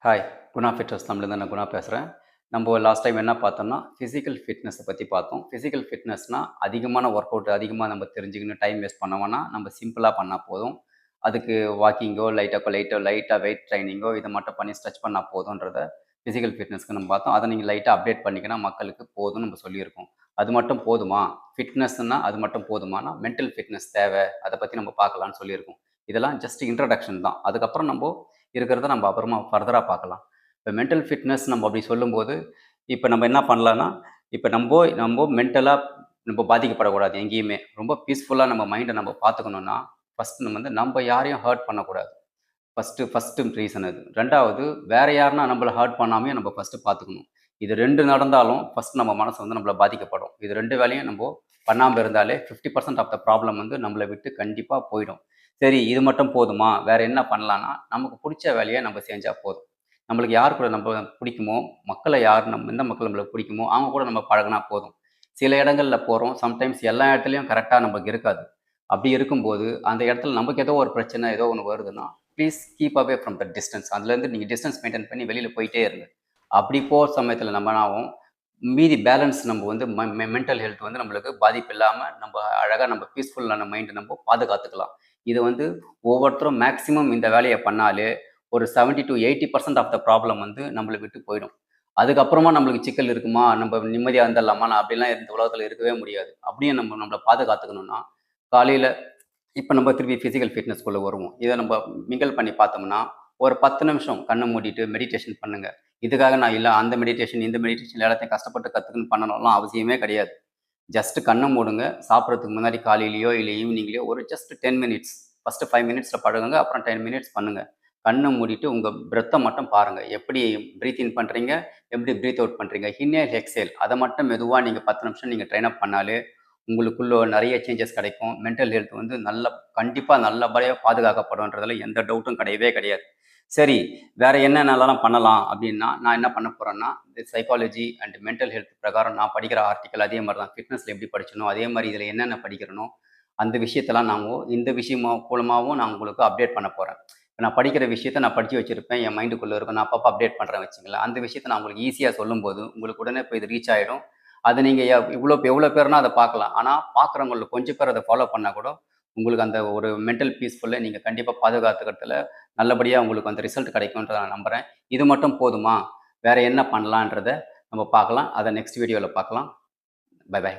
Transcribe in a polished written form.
Hi! Guna fitness தமிழ்லேருந்து நான் குணா பேசுகிறேன். நம்ம லாஸ்ட் டைம் என்ன பார்த்தோம்னா, ஃபிசிக்கல் ஃபிட்னஸை பற்றி பார்த்தோம். ஃபிசிக்கல் ஃபிட்னஸ்னா அதிகமான ஒர்க் அவுட் அதிகமா நம்ம தெரிஞ்சுக்கணும், டைம் வேஸ்ட் பண்ண வேணாம். நம்ம சிம்பிளா பண்ணா போதும். அதுக்கு வாக்கிங்கோ, லைட்டா வெயிட் ட்ரெய்னிங்கோ இத மட்டும் பண்ணி ஸ்ட்ரெச் பண்ணா போதுன்றத ஃபிசிக்கல் ஃபிட்னஸ்க்கு நம்ம பார்த்தோம். அத நீங்க லைட்டா அப்டேட் பண்ணிக்கினா மக்களுக்கு போதும்னு நம்ம சொல்லியிருக்கோம். அது மட்டும் போதுமா? ஃபிட்னஸ்ன்னா அது மட்டும் போதுமானா, மென்டல் ஃபிட்னஸ் தேவை. அத பத்தி நம்ம பார்க்கலாம்னு சொல்லியிருக்கோம். இதெல்லாம் ஜஸ்ட் இன்ட்ரோடக்ஷன் தான். அதுக்கப்புறம் நம்போ இருக்கிறத நம்ம அப்புறமா ஃபர்தரா பார்க்கலாம். இப்ப மென்டல் ஃபிட்னஸ் நம்ம அப்படி சொல்லும்போது, இப்ப நம்ம என்ன பண்ணலாம்னா, இப்ப நம்போ மென்டலா நம்ம பாதிக்கப்படக்கூடாது எங்கேயுமே. ரொம்ப பீஸ்ஃபுல்லா நம்ம மைண்ட நம்ம பார்த்துக்கணும்னா, ஃபர்ஸ்ட் நம்ம வந்து நம்ப யாரையும் ஹர்ட் பண்ணக்கூடாது. ஃபர்ஸ்ட்டு ரீசன் அது. 2வது வேற யாருனா நம்மள ஹர்ட் பண்ணாமயே நம்ம ஃபர்ஸ்ட்டு பார்த்துக்கணும். இது 2 நடந்தாலும் ஃபர்ஸ்ட் நம்ம மனசு வந்து நம்மள பாதிக்கப்படும். இது 2 வேலையும் நம்போ பண்ணாம இருந்தாலே 50% ஆஃப் த ப்ராப்ளம் வந்து நம்மள விட்டு கண்டிப்பா போயிடும். சரி இது மட்டும் போதுமா? வேற என்ன பண்ணலான்னா, நமக்கு புடிச்ச வேலைய நம்ம செஞ்சா போதும். நம்மளுக்கு யார் கூட நம்ம புடிக்குமோ, மக்கள யார் எந்த மக்கள் நம்மளுக்கு புடிக்குமோ, அவங்க கூட நம்ம பழகுனா போதும். சில இடங்கள்ல போறோம். சம்டைம்ஸ் எல்லா இடத்துலயும் கரெக்ட்டா நமக்கு இருக்காது. அப்படி இருக்கும்போது, அந்த இடத்துல நமக்கு ஏதோ ஒரு பிரச்சனை, ஏதோ ஒண்ணு வருதுன்னா, please keep away from that distance. அதுலேருந்து நீங்க டிஸ்டன்ஸ் மெயின்டெயின் பண்ணி வெளியில போயிட்டே இருங்க. அப்படி போற சமயத்துல நம்ம என்ன ஆகும், மீதி பேலன்ஸ் நம்ம வந்து மென்டல் ஹெல்த் வந்து நம்மளுக்கு பாதிப்பு இல்லாம, நம்ம அழகா நம்ம பீஸ்ஃபுல்லான மைண்ட் நம்ம பாதுகாத்துக்கலாம். இது வந்து ஒவ்வொருத்தரும் மேக்ஸிமம் இந்த வேலைய பண்ணாலே, ஒரு 70-80% ஆஃப் த ப்ராப்ளம் வந்து நம்மள விட்டு போயிடும். அதுக்கப்புறமா நம்மளுக்கு சிக்கல் இருக்குமா? நம்ம நிம்மதியா இருந்துடலாமா? அப்படிலாம் இந்த உலகத்துல இருக்கவே முடியாது. அப்படியே நம்மள பாதுகாத்துக்கணும்னா, காலையில இப்ப நம்ம திருப்பி பிசிக்கல் ஃபிட்னஸ்க்குள்ள வருவோம். இத நம்ம மிங்கிள் பண்ணி பார்த்தோம்னா, ஒரு 10 நிமிஷம் கண்ண மூடிட்டு மெடிடேஷன் பண்ணுங்க. இதுக்காக நான் இல்ல அந்த மெடிடேஷன், இந்த மெடிடேஷன் எல்லாத்தையும் கஷ்டப்பட்டு கத்துக்கன்னு பண்ணணும்லாம் அவசியமே கிடையாது. ஜஸ்ட் கண்ண மூடுங்க. சாப்பிடுறதுக்கு முன்னாடி காலையிலயோ, இல்ல ஈவினிங்லயோ ஒரு ஜஸ்ட் 10 மினிட்ஸ். ஃபர்ஸ்ட் 5 மினிட்ஸ்ல பழகுங்க. அப்புறம் 10 மினிட்ஸ் பண்ணுங்க. கண்ண மூடிட்டு உங்க பிரெத்த மட்டும் பாருங்க. எப்படி பிரீத் இன் பண்றீங்க? எப்படி பிரீத் அவுட் பண்றீங்க? இன்ஹேல், எக்ஸ்ஹேல் அத மட்டும் மெதுவா நீங்க 10 நிமிஷம் நீங்க ட்ரெயின் அப் பண்ணாலே, உங்களுக்குள்ள நெறைய சேஞ்சஸ் கிடைக்கும். மென்டல் ஹெல்த் வந்து கண்டிப்பா நல்லபடியா பாதுகாக்கப்படும்ன்றதுல எந்த டவுட்டும் கிடையவே கிடையாது. சரி, வேற என்னென்னலாம் பண்ணலாம் அப்டின்னா, நான் என்ன பண்ண போறேன்னா, இந்த சைக்காலஜி அண்ட் மென்டல் ஹெல்த் பிரகாரம் நான் படிக்கிற ஆர்டிக்கிள் அதே மாரி தான். ஃபிட்னஸ்ல எப்படி படிச்சேனோ, அதே மாரி இதில என்னென்ன படிக்கிறேனோ, அந்த விஷயத்தலாம் இந்த விஷயமா மூலமாவும் நான் உங்களுக்கு அப்டேட் பண்ண போறேன். இப்ப நான் படிக்கிற விஷயத்த நான் படிச்சு வச்சிருப்பேன். என் மைண்டுக்குள்ள இருக்கும். நான் அப்பப்ப அப்டேட் பண்றேன்னு வச்சுக்கங்களேன். அந்த விஷயத்த நான் உங்களுக்கு ஈஸியா சொல்லும்போது, உங்களுக்கு உடனே போய் இது ரீச் ஆயிடும். அத நீங்க எவ்வளோ பேர்னா அத பார்க்கலாம். ஆனா, பார்க்குறவங்கள்ல கொஞ்சம் பேர் அத ஃபாலோ பண்ணா கூட, உங்களுக்கு அந்த ஒரு மென்டல் பீஸ்ஃபுல்ல நீங்க கண்டிப்பா பாதுகாத்துக்கிறதுல நல்லபடியா உங்களுக்கு அந்த ரிசல்ட் கிடைக்கும்ன்றத நான் நம்புறேன். இது மட்டும் போதுமா? வேற என்ன பண்ணலான்றத நம்ம பார்க்கலாம். அத நெக்ஸ்ட் வீடியோல பார்க்கலாம். Bye by.